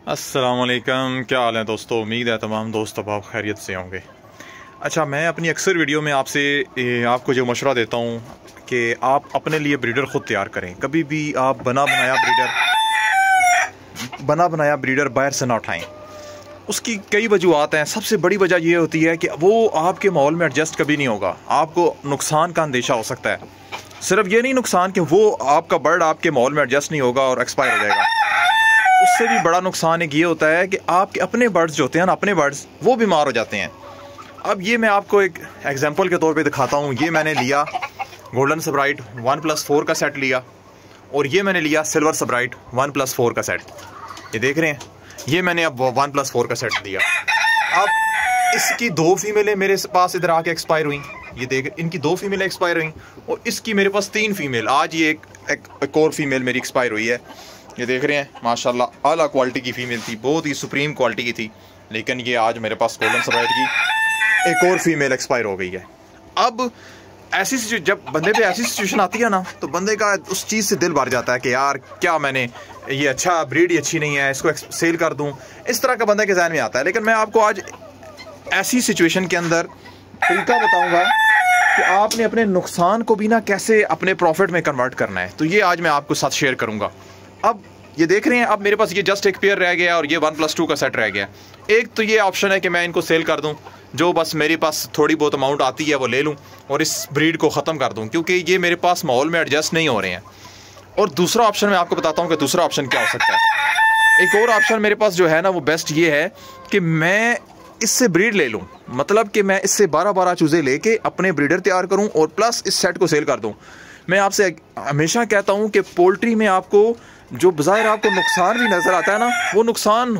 अस्सलामुअलैकुम, क्या हाल है दोस्तों। उम्मीद है तमाम दोस्त अब आप खैरियत से होंगे। अच्छा, मैं अपनी अक्सर वीडियो में आपको जो मशवरा देता हूँ कि आप अपने लिए ब्रीडर ख़ुद तैयार करें। कभी भी आप बना बनाया ब्रीडर बाहर से ना उठाएं। उसकी कई वजूहत हैं। सबसे बड़ी वजह यह होती है कि वो आपके माहौल में एडजस्ट कभी नहीं होगा। आपको नुकसान का अंदेशा हो सकता है। सिर्फ ये नहीं नुकसान कि वो आपका बर्ड आपके माहौल में एडजस्ट नहीं होगा और एक्सपायर हो जाएगा। उससे भी बड़ा नुकसान एक ये होता है कि आपके अपने बर्ड्स जो होते हैं ना, अपने बर्ड्स वो बीमार हो जाते हैं। अब ये मैं आपको एक एग्जांपल के तौर पे दिखाता हूँ। ये मैंने लिया गोल्डन सबराइट 1+4 का सेट लिया, और ये मैंने लिया सिल्वर सबराइट 1+4 का सेट। ये देख रहे हैं, ये मैंने अब 1+4 का सेट लिया। अब इसकी 2 फीमेलें मेरे पास इधर आके एक्सपायर हुई। ये देख, इनकी 2 फीमेलें एक्सपायर हुई, और इसकी मेरे पास 3 फीमेल। आज ये एक और फीमेल मेरी एक्सपायर हुई है। ये देख रहे हैं, माशाल्लाह आला क्वालिटी की फ़ीमेल थी, बहुत ही सुप्रीम क्वालिटी की थी। लेकिन ये आज मेरे पास गोल्डन सबराइट की एक और फीमेल एक्सपायर हो गई है। अब जब बंदे पे ऐसी सिचुएशन आती है ना, तो बंदे का उस चीज़ से दिल भर जाता है कि यार क्या मैंने ये अच्छा ब्रीड ही अच्छी नहीं है, इसको सेल कर दूँ। इस तरह का बंदे के ज़हन में आता है। लेकिन मैं आपको आज ऐसी सिचुएशन के अंदर तरीका बताऊँगा कि आपने अपने नुकसान को भी ना कैसे अपने प्रॉफिट में कन्वर्ट करना है। तो ये आज मैं आपको साथ शेयर करूँगा। अब ये देख रहे हैं, अब मेरे पास ये जस्ट एक पेयर रह गया और ये 1+2 का सेट रह गया। एक तो ये ऑप्शन है कि मैं इनको सेल कर दूं, जो बस मेरे पास थोड़ी बहुत अमाउंट आती है वो ले लूं और इस ब्रीड को ख़त्म कर दूं, क्योंकि ये मेरे पास माहौल में एडजस्ट नहीं हो रहे हैं। और दूसरा ऑप्शन मैं आपको बताता हूं कि दूसरा ऑप्शन क्या हो सकता है। एक और ऑप्शन मेरे पास जो है ना, वो बेस्ट ये है कि मैं इससे ब्रीड ले लूँ। मतलब कि मैं इससे 12 चूज़े लेके अपने ब्रीडर तैयार करूँ और प्लस इस सेट को सेल कर दूँ। मैं आपसे हमेशा कहता हूँ कि पोल्ट्री में आपको जो बज़ाहिर आपको नुकसान भी नज़र आता है ना, वो नुकसान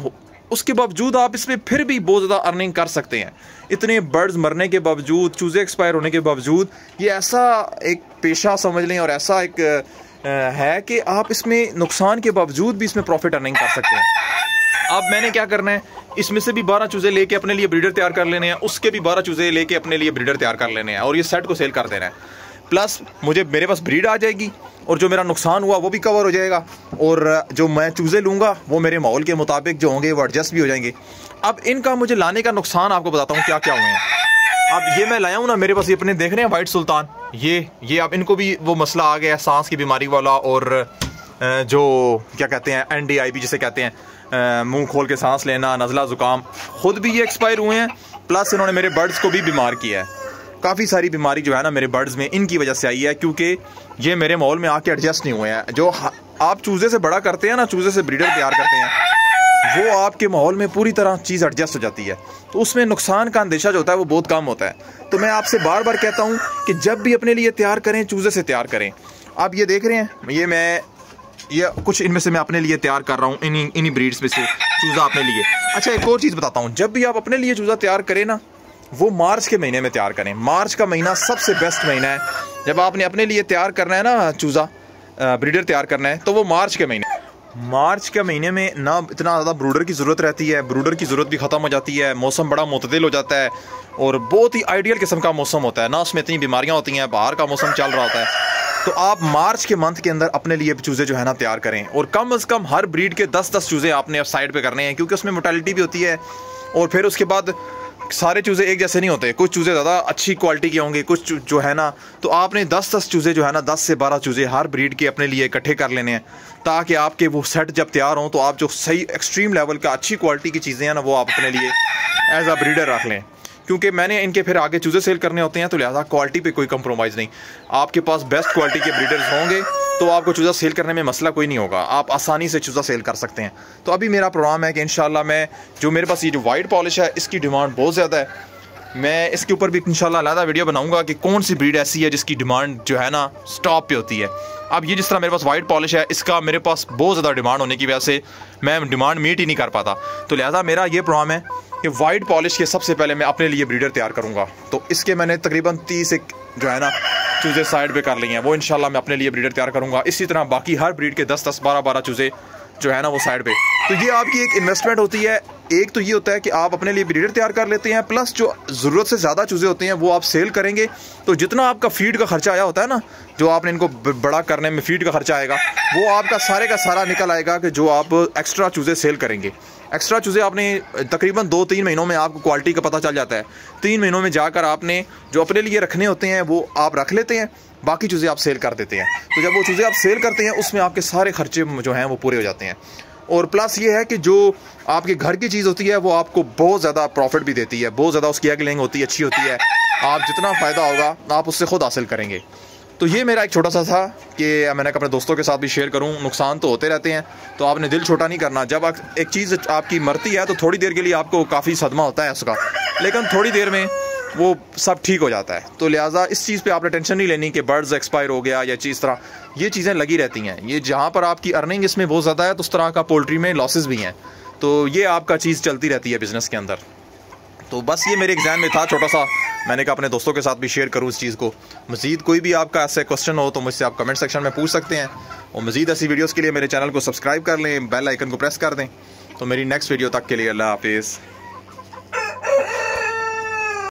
उसके बावजूद आप इसमें फिर भी बहुत ज़्यादा अर्निंग कर सकते हैं। इतने बर्ड्स मरने के बावजूद, चूज़े एक्सपायर होने के बावजूद, ये ऐसा एक पेशा समझ लें और ऐसा एक है कि आप इसमें नुकसान के बावजूद भी इसमें प्रॉफिट अर्निंग कर सकते हैं। अब मैंने क्या करना है, इसमें से भी 12 चूज़े लेके अपने लिए ब्रीडर तैयार कर लेने हैं, उसके भी 12 चूज़े लेके अपने लिए ब्रीडर तैयार कर लेने हैं, और ये सेट को सेल कर देना है। प्लस मेरे पास ब्रीड आ जाएगी, और जो मेरा नुकसान हुआ वो भी कवर हो जाएगा, और जो मैं चूज़े लूँगा वो मेरे माहौल के मुताबिक जो होंगे वो एडजस्ट भी हो जाएंगे। अब इनका मुझे लाने का नुकसान आपको बताता हूँ क्या क्या हुए हैं। अब ये मैं लाया हूँ ना, मेरे पास ये अपने देख रहे हैं वाइट सुल्तान, ये अब इनको भी वो मसला आ गया, सांस की बीमारी वाला, और जो क्या कहते हैं NDIB जिसे कहते हैं, मुंह खोल के सांस लेना, नज़ला ज़ुकाम, ख़ुद भी ये एक्सपायर हुए हैं। प्लस इन्होंने मेरे बर्ड्स को भी बीमार किया है। काफ़ी सारी बीमारी जो है ना मेरे बर्ड्स में इनकी वजह से आई है, क्योंकि ये मेरे माहौल में आके एडजस्ट नहीं हुए हैं। जो आप चूज़े से बड़ा करते हैं ना, चूज़े से ब्रीडर तैयार करते हैं, वो आपके माहौल में पूरी तरह चीज़ एडजस्ट हो जाती है, तो उसमें नुकसान का अंदेशा जो होता है वो बहुत कम होता है। तो मैं आपसे बार बार कहता हूँ कि जब भी अपने लिए तैयार करें, चूज़े से तैयार करें। आप ये देख रहे हैं, ये कुछ इनमें से मैं अपने लिए तैयार कर रहा हूँ, इन्हीं ब्रीड्स में से चूज़ा अपने लिए। अच्छा, एक और चीज़ बताता हूँ, जब भी आप अपने लिए चूज़ा तैयार करें ना, वो मार्च के महीने में तैयार करें। मार्च का महीना सबसे बेस्ट महीना है। जब आपने अपने लिए तैयार करना है ना, चूज़ा ब्रीडर तैयार करना है, तो वो मार्च के महीने में ना इतना ज़्यादा ब्रूडर की ज़रूरत रहती है, ब्रूडर की ज़रूरत भी ख़त्म हो जाती है, मौसम बड़ा मुतदिल हो जाता है, और बहुत ही आइडियल किस्म का मौसम होता है ना, उसमें इतनी बीमारियाँ होती हैं, बाहर का मौसम चल रहा होता है। तो आप मार्च के मंथ के अंदर अपने लिए चूज़े जो है ना तैयार करें, और कम से कम हर ब्रीड के 10-10 चूज़े आपने साइड पे करने हैं, क्योंकि उसमें मोर्टेलिटी भी होती है। और फिर उसके बाद सारे चूज़े एक जैसे नहीं होते, कुछ चूज़े ज़्यादा अच्छी क्वालिटी के होंगे, कुछ जो है ना, तो आपने 10-10 चूज़े जो है ना, 10 से 12 चूज़े हर ब्रीड के अपने लिए इकट्ठे कर लेने हैं, ताकि आपके वो सेट जब तैयार हों तो आप जो सही एक्सट्रीम लेवल का अच्छी क्वालिटी की चीज़ें हैं ना, वो आप अपने लिए एज अ ब्रीडर रख लें। क्योंकि मैंने इनके फिर आगे चूज़े सेल करने होते हैं, तो लिहाजा क्वालिटी पे कोई कंप्रोमाइज़ नहीं। आपके पास बेस्ट क्वालिटी के ब्रीडर्स होंगे तो आपको चूज़ा सेल करने में मसला कोई नहीं होगा, आप आसानी से चूज़ा सेल कर सकते हैं। तो अभी मेरा प्रोग्राम है कि इंशाल्लाह मेरे पास ये जो वाइट पॉलिश है, इसकी डिमांड बहुत ज़्यादा है। मैं इसके ऊपर भी इंशाल्लाह अलग वीडियो बनाऊंगा कि कौन सी ब्रीड ऐसी है जिसकी डिमांड जो है ना स्टॉप पे होती है। अब ये जिस तरह मेरे पास वाइट पॉलिश है, इसका मेरे पास बहुत ज़्यादा डिमांड होने की वजह से मैं डिमांड मीट ही नहीं कर पाता। तो लिहाजा मेरा ये प्रोग्राम है कि वाइट पॉलिश के सबसे पहले मैं अपने लिए ब्रीडर तैयार करूँगा। तो इसके मैंने तकरीबन 30 जो है ना चूज़े साइड पे कर लिए हैं, वो इंशाल्लाह मैं अपने लिए ब्रीडर तैयार करूँगा। इसी तरह बाकी हर ब्रीड के 10-10, 12-12 चूज़े जो है ना वो साइड पे। तो ये आपकी एक इन्वेस्टमेंट होती है एक तो ये होता है कि आप अपने लिए ब्रीडर तैयार कर लेते हैं, प्लस जो ज़रूरत से ज़्यादा चूज़े होते हैं वो आप सेल करेंगे। तो जितना आपका फीड का खर्चा आया होता है ना, जो आपने इनको बड़ा करने में फीड का खर्चा आएगा, वो आपका सारे का सारा निकल आएगा कि जो आप एक्स्ट्रा चूज़े सेल करेंगे। एक्स्ट्रा चूज़े आपने तकरीबन 2-3 महीनों में आपको क्वालिटी का पता चल जाता है। 3 महीनों में जाकर आपने जो अपने लिए रखने होते हैं वो आप रख लेते हैं, बाकी चूज़े आप सेल कर देते हैं। तो जब वो चूज़े आप सेल करते हैं उसमें आपके सारे खर्चे जो हैं वो पूरे हो जाते हैं। और प्लस ये है कि जो आपके घर की चीज़ होती है वो आपको बहुत ज़्यादा प्रॉफिट भी देती है, बहुत ज़्यादा उसकी एग लेइंग होती है, अच्छी होती है। आप जितना फ़ायदा होगा आप उससे खुद हासिल करेंगे। तो ये मेरा एक छोटा सा था कि मैंने अपने दोस्तों के साथ भी शेयर करूं। नुकसान तो होते रहते हैं, तो आपने दिल छोटा नहीं करना। जब एक चीज़ आपकी मरती है तो थोड़ी देर के लिए आपको काफ़ी सदमा होता है उसका, लेकिन थोड़ी देर में वो सब ठीक हो जाता है। तो लिहाजा इस चीज़ पे आपने टेंशन नहीं लेनी कि बर्ड्स एक्सपायर हो गया या चीज़ तरह, ये चीज़ें लगी रहती हैं। ये जहाँ पर आपकी अर्निंग इसमें बहुत ज़्यादा है तो उस तरह का पोल्ट्री में लॉसेस भी हैं। तो ये आपका चीज़ चलती रहती है बिज़नेस के अंदर। तो बस ये मेरे एग्जाम में था छोटा सा, मैंने कहा अपने दोस्तों के साथ भी शेयर करूँ इस चीज़ को। मज़ीद कोई भी आपका ऐसे क्वेश्चन हो तो मुझसे आप कमेंट सेक्शन में पूछ सकते हैं, और मज़ीद ऐसी वीडियोज़ के लिए मेरे चैनल को सब्सक्राइब कर लें, बेल आइकन को प्रेस कर दें। तो मेरी नेक्स्ट वीडियो तक के लिए अल्लाह हाफिज़।